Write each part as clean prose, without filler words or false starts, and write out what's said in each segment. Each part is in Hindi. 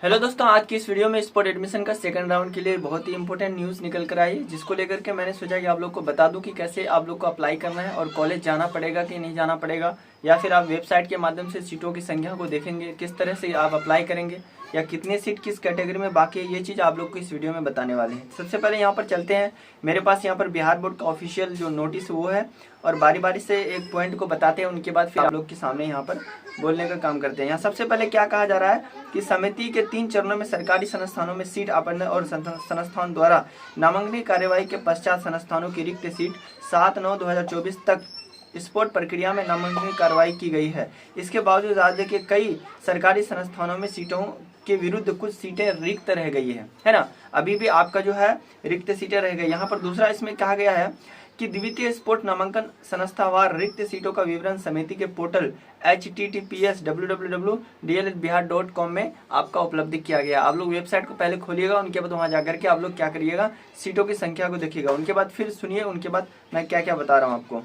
हेलो दोस्तों, आज की इस वीडियो में स्पोर्ट एडमिशन का सेकंड राउंड के लिए बहुत ही इंपॉर्टेंट न्यूज़ निकल कर आई, जिसको लेकर के मैंने सोचा कि आप लोग को बता दूं कि कैसे आप लोग को अप्लाई करना है और कॉलेज जाना पड़ेगा कि नहीं जाना पड़ेगा, या फिर आप वेबसाइट के माध्यम से सीटों की संख्या को देखेंगे, किस तरह से आप अप्लाई करेंगे या कितने सीट किस कैटेगरी में बाकी है, ये चीज़ आप लोग को इस वीडियो में बताने वाले हैं। सबसे पहले यहाँ पर चलते हैं, मेरे पास यहाँ पर बिहार बोर्ड का ऑफिशियल जो नोटिस वो है, और बारी बारी से एक पॉइंट को बताते हैं, उनके बाद फिर आप लोग के सामने यहाँ पर बोलने का काम करते हैं। यहाँ सबसे पहले क्या कहा जा रहा है कि समिति के 3 चरणों में सरकारी संस्थानों में सीट आवंटन और संस्थान द्वारा नामांकन कार्यवाही के पश्चात संस्थानों की रिक्त सीट 7/9/2024 तक स्पोर्ट प्रक्रिया में नामांकन कार्रवाई की गई है। इसके बावजूद राज्य के कई सरकारी संस्थानों में सीटों के विरुद्ध कुछ सीटें रिक्त रह गई है ना। अभी भी आपका जो है रिक्त सीटें रह गई। यहाँ पर दूसरा इसमें कहा गया है कि द्वितीय स्पोर्ट नामांकन संस्थावार रिक्त सीटों का विवरण समिति के पोर्टल https://www.dlhbihar.com में आपका उपलब्ध किया गया। आप लोग वेबसाइट को पहले खोलिएगा, उनके बाद वहां जाकर के आप लोग क्या करिएगा, सीटों की संख्या को देखिएगा, उनके बाद फिर सुनिए, उनके बाद मैं क्या क्या बता रहा हूँ आपको।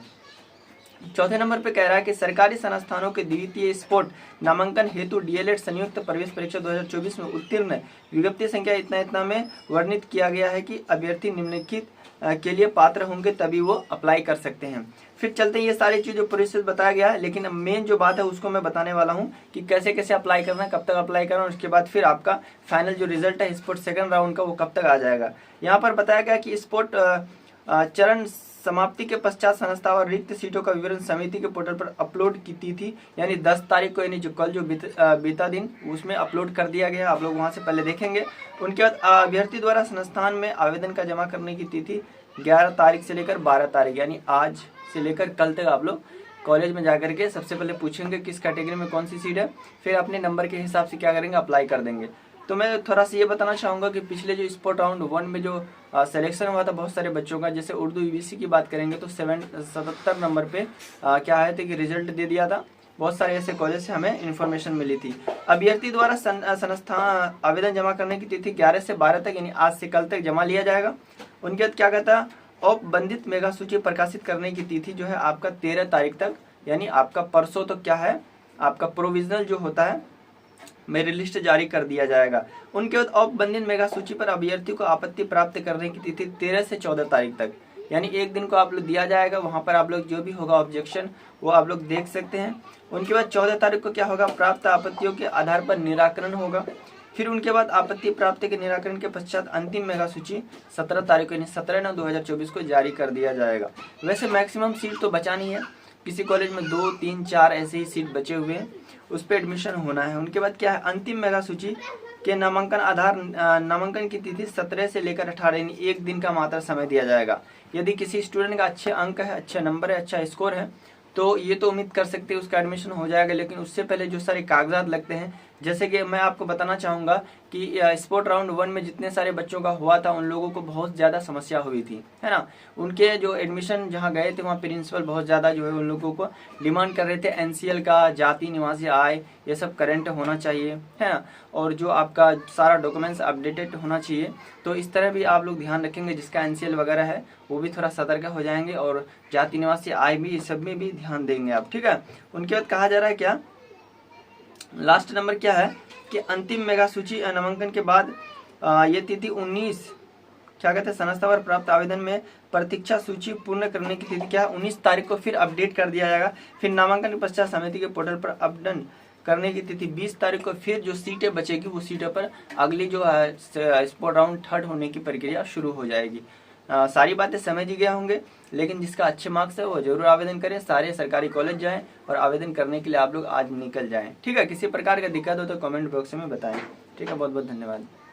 चौथे नंबर पे कह रहा है कि सरकारी संस्थानों के द्वितीय स्पोर्ट नामांकन हेतु डीएलएड संयुक्त प्रवेश परीक्षा 2024 में उत्तीर्ण विज्ञप्ति संख्या इतना में वर्णित किया गया है कि अभ्यर्थी निम्नलिखित के लिए पात्र होंगे तभी वो अप्लाई कर सकते हैं। फिर चलते हैं, ये सारी चीज़ों प्रोसेस बताया गया है, लेकिन मेन जो बात है उसको मैं बताने वाला हूँ कि कैसे कैसे अप्लाई करना है, कब तक अप्लाई करना है, उसके बाद फिर आपका फाइनल जो रिजल्ट है स्पोर्ट सेकंड राउंड का वो कब तक आ जाएगा। यहाँ पर बताया गया कि स्पोर्ट चरण समाप्ति के पश्चात संस्था और रिक्त सीटों का विवरण समिति के पोर्टल पर अपलोड की थी, यानी 10 तारीख को, यानी जो कल जो बीता दिन उसमें अपलोड कर दिया गया। आप लोग वहां से पहले देखेंगे। उनके बाद अभ्यर्थी द्वारा संस्थान में आवेदन का जमा करने की तिथि 11 तारीख से लेकर 12 तारीख, यानी आज से लेकर कल तक आप लोग कॉलेज में जाकर के सबसे पहले पूछेंगे किस कैटेगरी में कौन सी सीट है, फिर अपने नंबर के हिसाब से क्या करेंगे, अप्लाई कर देंगे। तो मैं थोड़ा सा ये बताना चाहूँगा कि पिछले जो स्पोर्ट राउंड 1 में जो सिलेक्शन हुआ था बहुत सारे बच्चों का, जैसे उर्दू यूबीसी की बात करेंगे तो 77 नंबर पे क्या है कि रिजल्ट दे दिया था। बहुत सारे ऐसे कॉलेज से हमें इन्फॉर्मेशन मिली थी। अभ्यर्थी द्वारा संस्थान आवेदन जमा करने की तिथि 11 से 12 तक, यानी आज से कल तक जमा लिया जाएगा। उनके बाद क्या कहता है, औपबंधित मेगा सूची प्रकाशित करने की तिथि जो है आपका 13 तारीख तक, यानी आपका परसों तो क्या है, आपका प्रोविजनल जो होता है मेरिट लिस्ट जारी कर दिया जाएगा। उनके बाद औपबंधित मेगा सूची पर अभ्यर्थी को आपत्ति प्राप्त करने की तिथि 13 से 14 तारीख तक, यानी एक दिन को आप लोग दिया जाएगा। वहां पर आप लोग जो भी होगा ऑब्जेक्शन वो आप लोग देख सकते हैं। उनके बाद 14 तारीख को क्या होगा, प्राप्त आपत्तियों के आधार पर निराकरण होगा। फिर उनके बाद आपत्ति प्राप्ति के निराकरण के पश्चात अंतिम मेगा सूची 17 तारीख को, यानी 17/9/2024 को जारी कर दिया जाएगा। वैसे मैक्सिमम सीट तो बचा नहीं है, किसी कॉलेज में 2, 3, 4 ऐसे ही सीट बचे हुए हैं, उस पर एडमिशन होना है। उनके बाद क्या है, अंतिम मेगा सूची के नामांकन की तिथि 17 से लेकर 18, यानी एक दिन का मात्र समय दिया जाएगा। यदि किसी स्टूडेंट का अच्छे अंक है, अच्छा नंबर है, अच्छा स्कोर है, तो ये तो उम्मीद कर सकते हैं उसका एडमिशन हो जाएगा। लेकिन उससे पहले जो सारे कागजात लगते हैं, जैसे कि मैं आपको बताना चाहूँगा कि स्पोर्ट राउंड 1 में जितने सारे बच्चों का हुआ था उन लोगों को बहुत ज़्यादा समस्या हुई थी, है ना। उनके जो एडमिशन जहाँ गए थे वहाँ प्रिंसिपल बहुत ज़्यादा जो है उन लोगों को डिमांड कर रहे थे, एनसीएल का, जाति निवासी आय, ये सब करेंट होना चाहिए, है ना, और जो आपका सारा डॉक्यूमेंट्स अपडेटेड होना चाहिए। तो इस तरह भी आप लोग ध्यान रखेंगे, जिसका एनसीएल वगैरह है वो भी थोड़ा सतर्क हो जाएंगे, और जाति निवासी आय भी, इस सब में भी ध्यान देंगे आप, ठीक है। उनके बाद कहा जा रहा है क्या, लास्ट नंबर क्या है कि अंतिम मेगा सूची नामांकन के बाद ये तिथि 19 क्या कहते हैं, संस्थावार प्राप्त आवेदन में प्रतीक्षा सूची पूर्ण करने की तिथि क्या है, 19 तारीख को फिर अपडेट कर दिया जाएगा। फिर नामांकन के पश्चात समिति के पोर्टल पर अपडेट करने की तिथि 20 तारीख को, फिर जो सीटें बचेगी वो सीटों पर अगली जो है स्पोर्ट राउंड 3 होने की प्रक्रिया शुरू हो जाएगी। सारी बातें समझ ही गया होंगे, लेकिन जिसका अच्छे मार्क्स है वो जरूर आवेदन करें, सारे सरकारी कॉलेज जाएं और आवेदन करने के लिए आप लोग आज निकल जाएं, ठीक है। किसी प्रकार का दिक्कत हो तो कमेंट बॉक्स में बताएं, ठीक है। बहुत बहुत धन्यवाद।